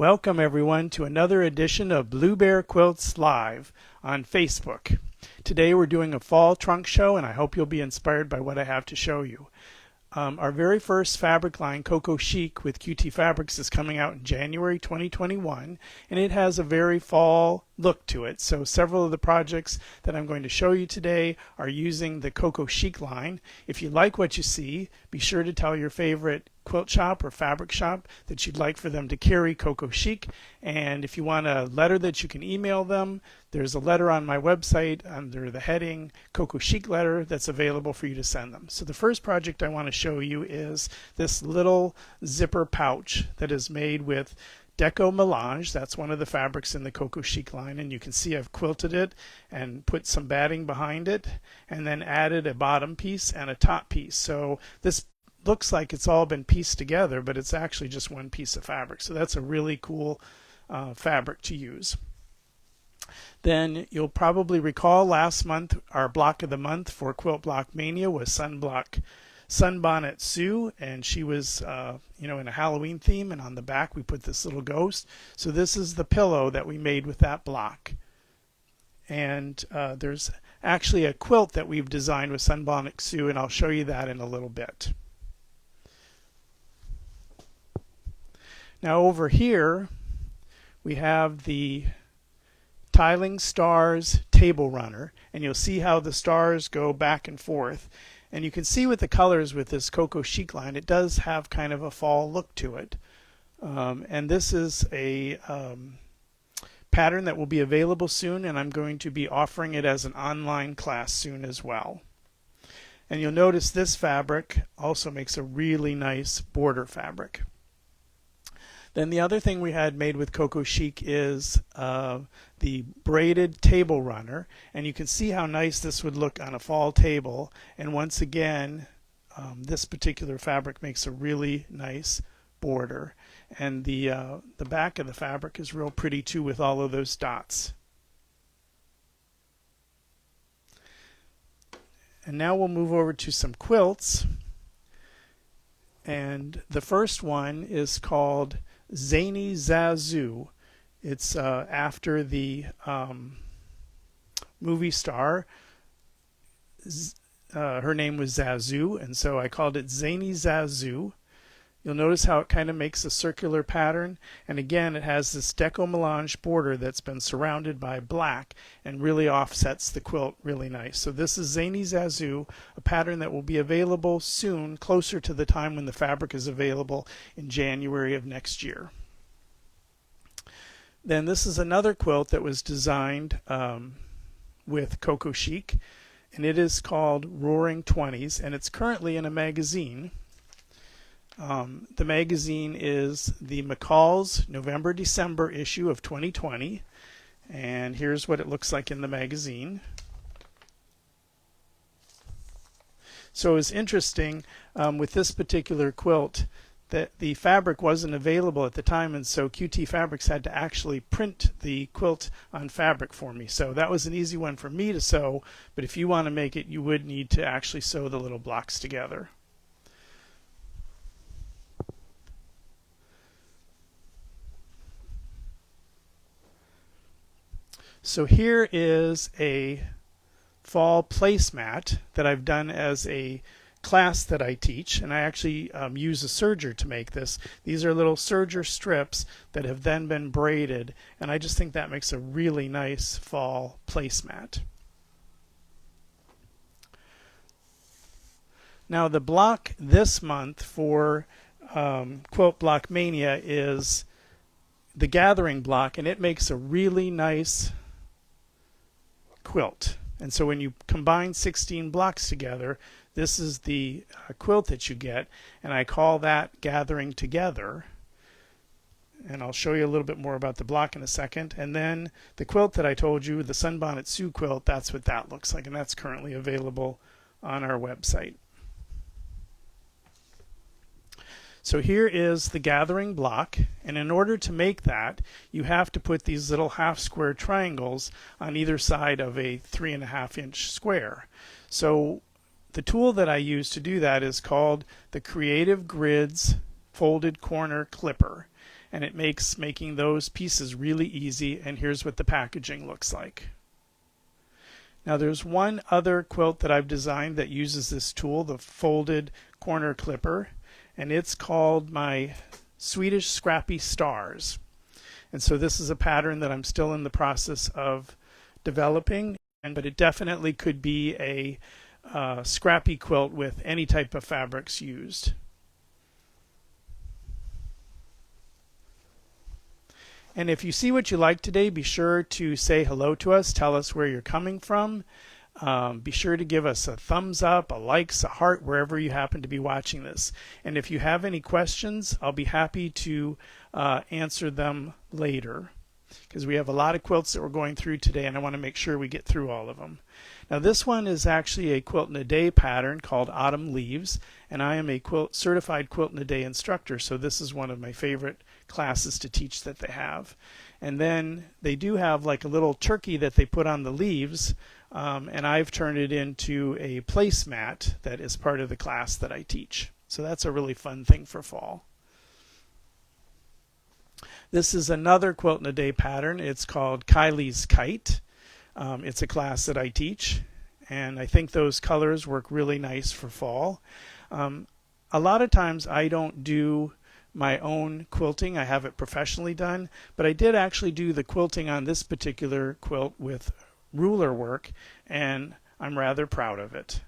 Welcome everyone to another edition of Blue Bear Quilts Live on Facebook. Today we're doing a fall trunk show and I hope you'll be inspired by what I have to show you. Our very first fabric line, Cocoa Chic with QT Fabrics, is coming out in January 2021 and it has a very fall look to it. So several of the projects that I'm going to show you today are using the Cocoa Chic line. If you like what you see, be sure to tell your favorite quilt shop or fabric shop that you'd like for them to carry Cocoa Chic, and if you want a letter that you can email them, there's a letter on my website under the heading Cocoa Chic letter that's available for you to send them. So the first project I want to show you is this little zipper pouch that is made with Deco Melange. That's one of the fabrics in the Cocoa Chic line, and you can see I've quilted it and put some batting behind it and then added a bottom piece and a top piece. So this looks like it's all been pieced together, but it's actually just one piece of fabric. So that's a really cool fabric to use. Then you'll probably recall last month our block of the month for Quilt Block Mania was Sunbonnet Sue, and she was in a Halloween theme, and on the back we put this little ghost. So this is the pillow that we made with that block. And there's actually a quilt that we've designed with Sunbonnet Sue, and I'll show you that in a little bit. Now over here we have the Tiling Stars table runner, and you'll see how the stars go back and forth. And you can see with the colors with this Cocoa Chic line, it does have kind of a fall look to it. And this is a pattern that will be available soon, and I'm going to be offering it as an online class soon as well. And you'll notice this fabric also makes a really nice border fabric. Then the other thing we had made with Cocoa Chic is the braided table runner, and you can see how nice this would look on a fall table. And once again, this particular fabric makes a really nice border, and the back of the fabric is real pretty too with all of those dots. And now we'll move over to some quilts, and the first one is called Zany Zazu. It's after the movie star. Her name was Zazu, and so I called it Zany Zazu. You'll notice how it kind of makes a circular pattern, and again it has this Deco Melange border that's been surrounded by black and really offsets the quilt really nice. So this is Zany Zazu, a pattern that will be available soon, closer to the time when the fabric is available in January of next year. Then this is another quilt that was designed with Cocoa Chic, and it is called Roaring Twenties, and it's currently in a magazine. The magazine is the McCall's November-December issue of 2020, and here's what it looks like in the magazine. So it's interesting with this particular quilt that the fabric wasn't available at the time, and so QT Fabrics had to actually print the quilt on fabric for me. So that was an easy one for me to sew, but if you want to make it, you would need to actually sew the little blocks together. So here is a fall placemat that I've done as a class that I teach, and I actually use a serger to make this. These are little serger strips that have then been braided, and I just think that makes a really nice fall placemat. Now the block this month for Quilt Block Mania is the Gathering block, and it makes a really nice quilt. And so when you combine 16 blocks together, this is the quilt that you get, and I call that Gathering Together. And I'll show you a little bit more about the block in a second. And then the quilt that I told you, the Sunbonnet Sue quilt, that's what that looks like, and that's currently available on our website. So here is the Gathering block, and in order to make that, you have to put these little half square triangles on either side of a 3.5 inch square. So the tool that I use to do that is called the Creative Grids Folded Corner Clipper. and it makes making those pieces really easy. And here's what the packaging looks like. Now there's one other quilt that I've designed that uses this tool, the folded corner clipper, and it's called my Swedish Scrappy Stars. And so this is a pattern that I'm still in the process of developing, but it definitely could be a scrappy quilt with any type of fabrics used. And if you see what you like today, be sure to say hello to us. Tell us where you're coming from. Be sure to give us a thumbs up, a likes, a heart, wherever you happen to be watching this. And if you have any questions, I'll be happy to answer them later, because we have a lot of quilts that we're going through today, and I want to make sure we get through all of them. Now this one is actually a Quilt in a Day pattern called Autumn Leaves, and I am a certified Quilt in a Day instructor, so this is one of my favorite classes to teach that they have. And then they do have like a little turkey that they put on the leaves, and I've turned it into a placemat that is part of the class that I teach. So that's a really fun thing for fall. This is another Quilt in a Day pattern. It's called Kylies Kite. It's a class that I teach, and I think those colors work really nice for fall. A lot of times I don't do my own quilting. I have it professionally done, but I did actually do the quilting on this particular quilt with ruler work, and I'm rather proud of it.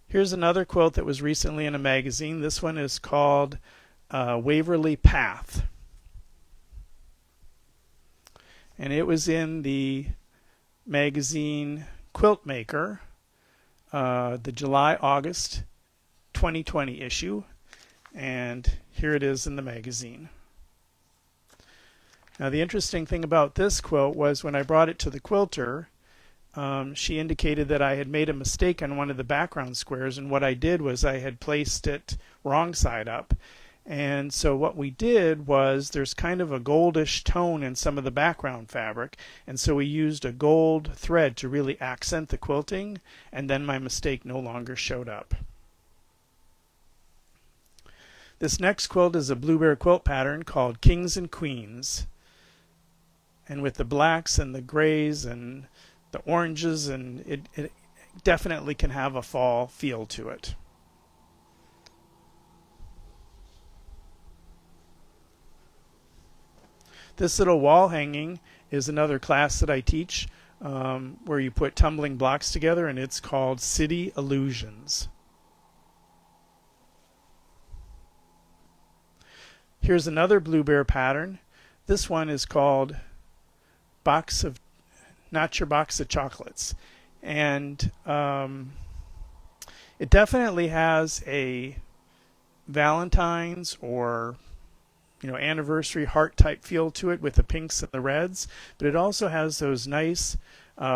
Here's another quilt that was recently in a magazine. This one is called Waverly Path, and it was in the magazine Quilt Maker, the July-August 2020 issue, and here it is in the magazine. Now the interesting thing about this quilt was when I brought it to the quilter, she indicated that I had made a mistake on one of the background squares, and what I did was I had placed it wrong side up. And so what we did was there's kind of a goldish tone in some of the background fabric, and so we used a gold thread to really accent the quilting, and then my mistake no longer showed up. This next quilt is a blueberry quilt pattern called Kings and Queens, and with the blacks and the grays and the oranges, and it definitely can have a fall feel to it. This little wall hanging is another class that I teach, where you put tumbling blocks together, and it's called City Illusions. Here's another blueberry pattern. This one is called Not Your Box of Chocolates, and it definitely has a Valentine's or anniversary heart type feel to it with the pinks and the reds, but it also has those nice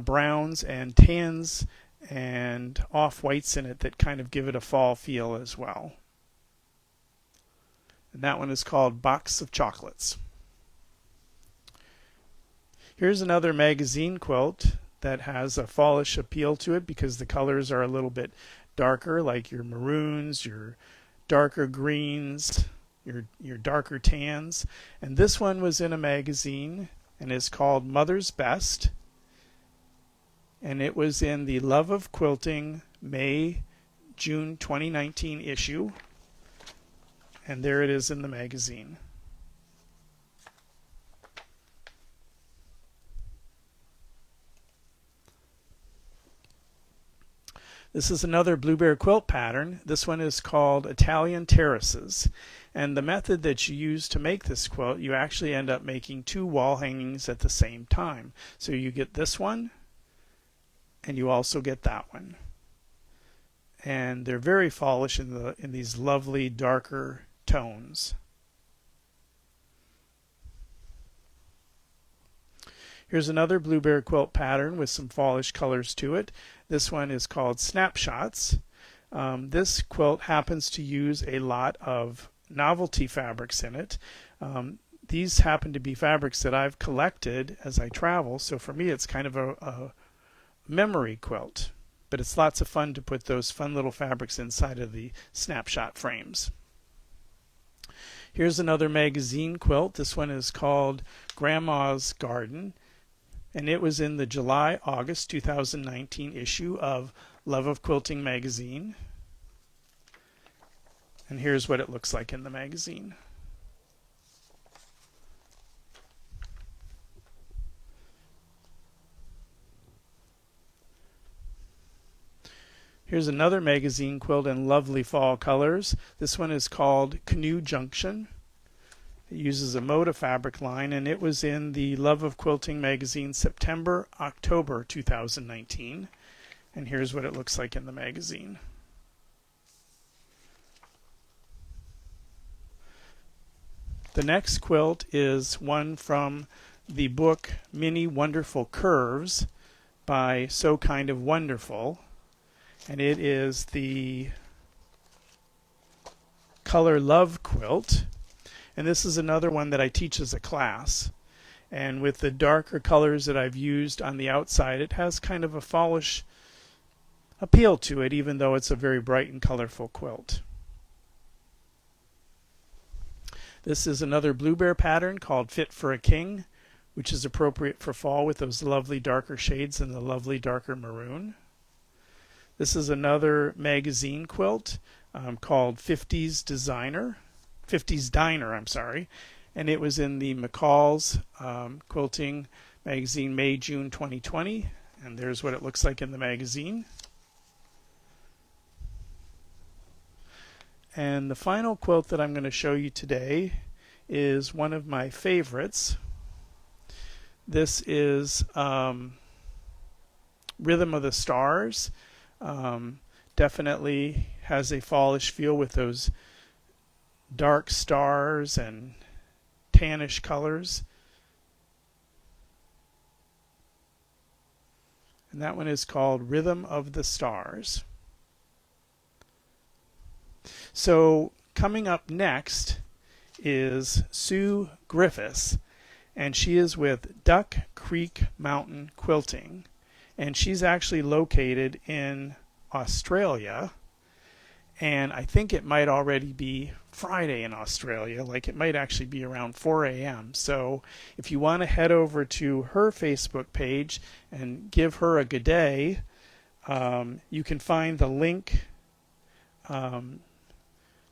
browns and tans and off-whites in it that kind of give it a fall feel as well. And that one is called Box of Chocolates. Here's another magazine quilt that has a fallish appeal to it because the colors are a little bit darker, like your maroons, your darker greens, your darker tans. And this one was in a magazine and is called Mother's Best, and it was in the Love of Quilting May-June 2019 issue, and there it is in the magazine. This is another blueberry quilt pattern. This one is called Italian Terraces. And the method that you use to make this quilt, you actually end up making two wall hangings at the same time. So you get this one, and you also get that one. And they're very fallish in these lovely darker tones. Here's another blueberry quilt pattern with some fallish colors to it. This one is called Snapshots. This quilt happens to use a lot of novelty fabrics in it. These happen to be fabrics that I've collected as I travel, so for me it's kind of a memory quilt. But it's lots of fun to put those fun little fabrics inside of the snapshot frames. Here's another magazine quilt. This one is called Grandma's Garden, and it was in the July-August 2019 issue of Love of Quilting magazine. And here's what it looks like in the magazine. Here's another magazine quilt in lovely fall colors. This one is called Canoe Junction. It uses a Moda fabric line, and it was in the Love of Quilting magazine September-October 2019. And here's what it looks like in the magazine. The next quilt is one from the book Many Wonderful Curves by So Kind of Wonderful. And it is the Color Love quilt. And this is another one that I teach as a class. And with the darker colors that I've used on the outside, it has kind of a fallish appeal to it, even though it's a very bright and colorful quilt. This is another Blue Bear pattern called Fit for a King, which is appropriate for fall with those lovely darker shades and the lovely darker maroon. This is another magazine quilt called 50s Diner, and it was in the McCall's Quilting magazine May-June 2020, and there's what it looks like in the magazine. And the final quilt that I'm going to show you today is one of my favorites. This is Rhythm of the Stars. Definitely has a fallish feel with those dark stars and tannish colors. And that one is called Rhythm of the Stars. So coming up next is Sue Griffiths, and she is with Duck Creek Mountain Quilting, and she's actually located in Australia, and I think it might already be Friday in Australia, like it might actually be around 4 a.m. So if you want to head over to her Facebook page and give her a good day, you can find the link.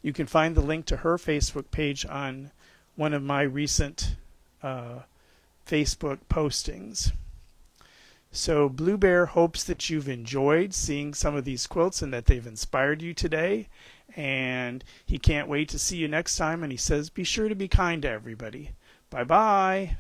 You can find the link to her Facebook page on one of my recent Facebook postings. So Blue Bear hopes that you've enjoyed seeing some of these quilts and that they've inspired you today. And he can't wait to see you next time. And he says, be sure to be kind to everybody. Bye-bye.